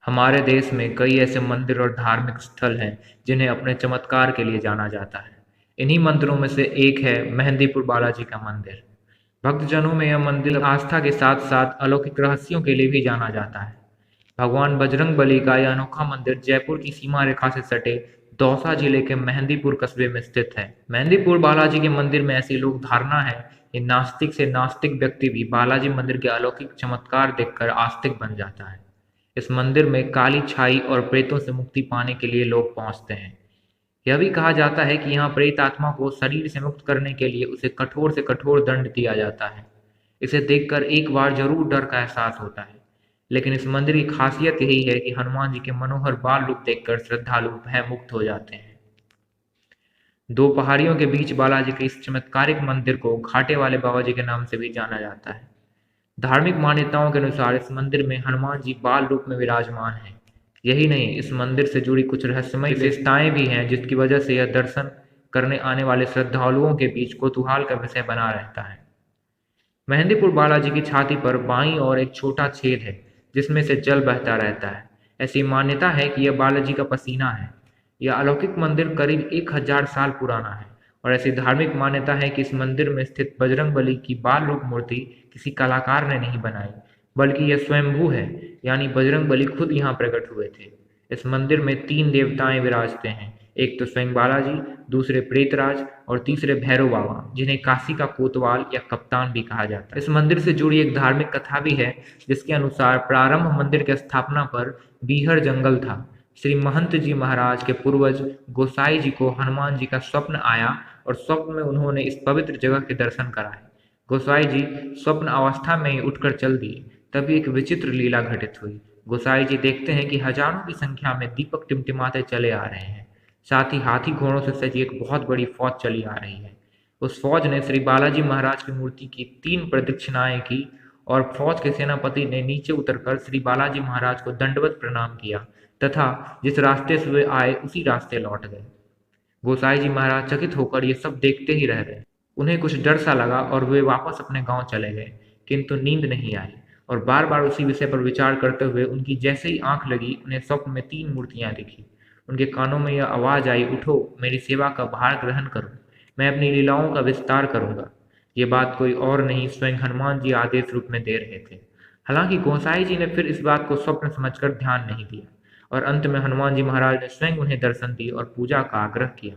हमारे देश में कई ऐसे मंदिर और धार्मिक स्थल हैं जिन्हें अपने चमत्कार के लिए जाना जाता है। इन्हीं मंदिरों में से एक है मेहंदीपुर बालाजी का मंदिर। भक्तजनों में यह मंदिर आस्था के साथ साथ अलौकिक रहस्यों के लिए भी जाना जाता है। भगवान बजरंगबली का यह अनोखा मंदिर जयपुर की सीमा रेखा से सटे दौसा जिले के मेहंदीपुर कस्बे में स्थित है। मेहंदीपुर बालाजी के मंदिर में ऐसी लोक धारणा है कि नास्तिक से नास्तिक व्यक्ति भी बालाजी मंदिर के अलौकिक चमत्कार देखकर आस्तिक बन जाता है। इस मंदिर में काली छाई और प्रेतों से मुक्ति पाने के लिए लोग पहुंचते हैं। यह भी कहा जाता है कि यहाँ प्रेत आत्मा को शरीर से मुक्त करने के लिए उसे कठोर से कठोर दंड दिया जाता है। इसे देखकर एक बार जरूर डर का एहसास होता है, लेकिन इस मंदिर की खासियत यही है कि हनुमान जी के मनोहर बाल रूप देखकर श्रद्धालु भय मुक्त हो जाते हैं। दो पहाड़ियों के बीच बालाजी के इस चमत्कारिक मंदिर को घाटे वाले बाबा जी के नाम से भी जाना जाता है। धार्मिक मान्यताओं के अनुसार इस मंदिर में हनुमान जी बाल रूप में विराजमान हैं। यही नहीं, इस मंदिर से जुड़ी कुछ रहस्यमय विशेषताएं भी हैं जिसकी वजह से यह दर्शन करने आने वाले श्रद्धालुओं के बीच कौतूहल का विषय बना रहता है। मेहंदीपुर बालाजी की छाती पर बाईं ओर एक छोटा छेद है जिसमें से जल बहता रहता है। ऐसी मान्यता है कि यह बालाजी का पसीना है। यह अलौकिक मंदिर करीब 1000 साल पुराना है और ऐसी धार्मिक मान्यता है कि इस मंदिर में स्थित बजरंगबली की बाल रूप मूर्ति किसी कलाकार ने नहीं बनाई, बल्कि यह स्वयंभू है, यानी बजरंगबली खुद यहाँ प्रकट हुए थे। इस मंदिर में 3 देवताएं विराजते हैं, एक तो स्वयं बालाजी, दूसरे प्रेतराज और तीसरे भैरव बाबा, जिन्हें काशी का कोतवाल या कप्तान भी कहा जाता है। इस मंदिर से जुड़ी एक धार्मिक कथा भी है जिसके अनुसार प्रारंभ मंदिर की स्थापना पर बीहड़ जंगल था। श्री महंत जी महाराज के पूर्वज गोसाई जी को हनुमान जी का स्वप्न आया और स्वप्न में उन्होंने इस पवित्र जगह के दर्शन कराए। गोसाई जी स्वप्न अवस्था में ही उठकर चल दिए। तभी एक विचित्र लीला घटित हुई। गोसाई जी देखते हैं कि हजारों की संख्या में दीपक टिमटिमाते चले आ रहे हैं। साथ ही हाथी घोड़ों से सजी एक बहुत बड़ी फौज चली आ रही है। उस फौज ने श्री बालाजी महाराज की मूर्ति की 3 प्रदक्षिणाएं की और फौज के सेनापति ने नीचे उतरकर श्री बालाजी महाराज को दंडवत प्रणाम किया तथा जिस रास्ते से वे आए उसी रास्ते लौट गए। गोसाई जी महाराज चकित होकर ये सब देखते ही रह गए। उन्हें कुछ डर सा लगा और वे वापस अपने गांव चले गए, किंतु नींद नहीं आई और बार बार उसी विषय पर विचार करते हुए उनकी जैसे ही आंख लगी उन्हें स्वप्न में 3 मूर्तियां दिखी। उनके कानों में यह आवाज आई, उठो, मेरी सेवा का भार ग्रहण करो, मैं अपनी लीलाओं का विस्तार करूंगा। ये बात कोई और नहीं, स्वयं हनुमान जी आदेश रूप में दे रहे थे। हालांकि गोसाई जी ने फिर इस बात को स्वप्न समझकर ध्यान नहीं दिया और अंत में हनुमान जी महाराज ने स्वयं उन्हें दर्शन दी और पूजा का आग्रह किया।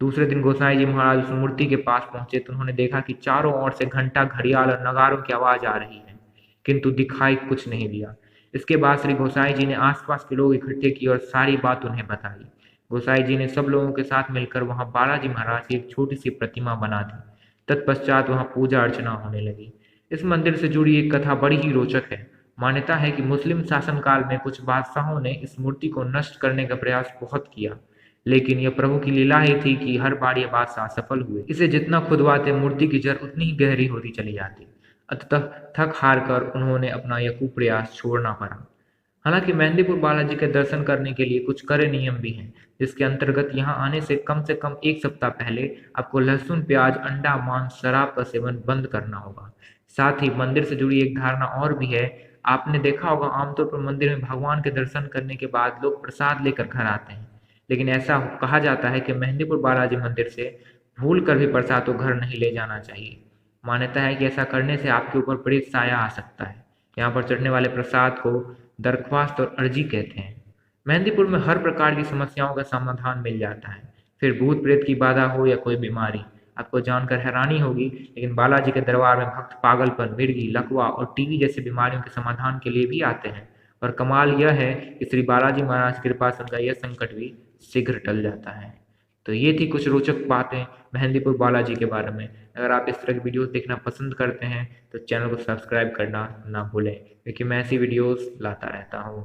दूसरे दिन गोसाई जी महाराज उस मूर्ति के पास पहुंचे तो उन्होंने देखा कि चारों ओर से घंटा, घड़ियाल और नगारों की आवाज आ रही है, किंतु दिखाई कुछ नहीं दिया। इसके बाद श्री गोसाई जी ने आसपास के लोग इकट्ठे किए और सारी बात उन्हें बताई। गोसाई जी ने सब लोगों के साथ मिलकर वहां बालाजी महाराज की एक छोटी सी प्रतिमा बना दी। तत्पश्चात वहां पूजा अर्चना होने लगी। इस मंदिर से जुड़ी एक कथा बड़ी ही रोचक है। मान्यता है कि मुस्लिम शासनकाल में कुछ बादशाहों ने इस मूर्ति को नष्ट करने का प्रयास बहुत किया, लेकिन यह प्रभु की लीला ही थी कि हर बार ये बादशाह सफल हुए। इसे जितना खुदवाते मूर्ति की जड़ उतनी ही गहरी होती चली जाती। अतः थक हार कर उन्होंने अपना यह कुप्रयास छोड़ना पड़ा। हालांकि मेहंदीपुर बालाजी के दर्शन करने के लिए कुछ कड़े नियम भी हैं, जिसके अंतर्गत यहाँ आने से कम 1 सप्ताह पहले आपको लहसुन, प्याज, अंडा, मांस, शराब का सेवन बंद करना होगा। साथ ही मंदिर से जुड़ी एक धारणा और भी है। आपने देखा होगा आमतौर पर मंदिर में भगवान के दर्शन करने के बाद लोग प्रसाद लेकर घर आते हैं, लेकिन ऐसा कहा जाता है कि मेहंदीपुर बालाजी मंदिर से भूल कर भी प्रसाद तो घर नहीं ले जाना चाहिए। मान्यता है कि ऐसा करने से आपके ऊपर प्रेत साया आ सकता है। यहाँ पर चढ़ने वाले प्रसाद को दरख्वास्त और अर्जी कहते हैं। मेहंदीपुर में हर प्रकार की समस्याओं का समाधान मिल जाता है, फिर भूत प्रेत की बाधा हो या कोई बीमारी। आपको जानकर हैरानी होगी, लेकिन बालाजी के दरबार में भक्त पागलपन, मिर्गी, लकवा और टीबी जैसी बीमारियों के समाधान के लिए भी आते हैं। और कमाल यह है कि श्री बालाजी महाराज की कृपा से उनका यह संकट भी शीघ्र टल जाता है। तो ये थी कुछ रोचक बातें मेहंदीपुर बालाजी के बारे में। अगर आप इस तरह की वीडियोस देखना पसंद करते हैं तो चैनल को सब्सक्राइब करना ना भूलें, क्योंकि मैं ऐसी वीडियोस लाता रहता हूँ।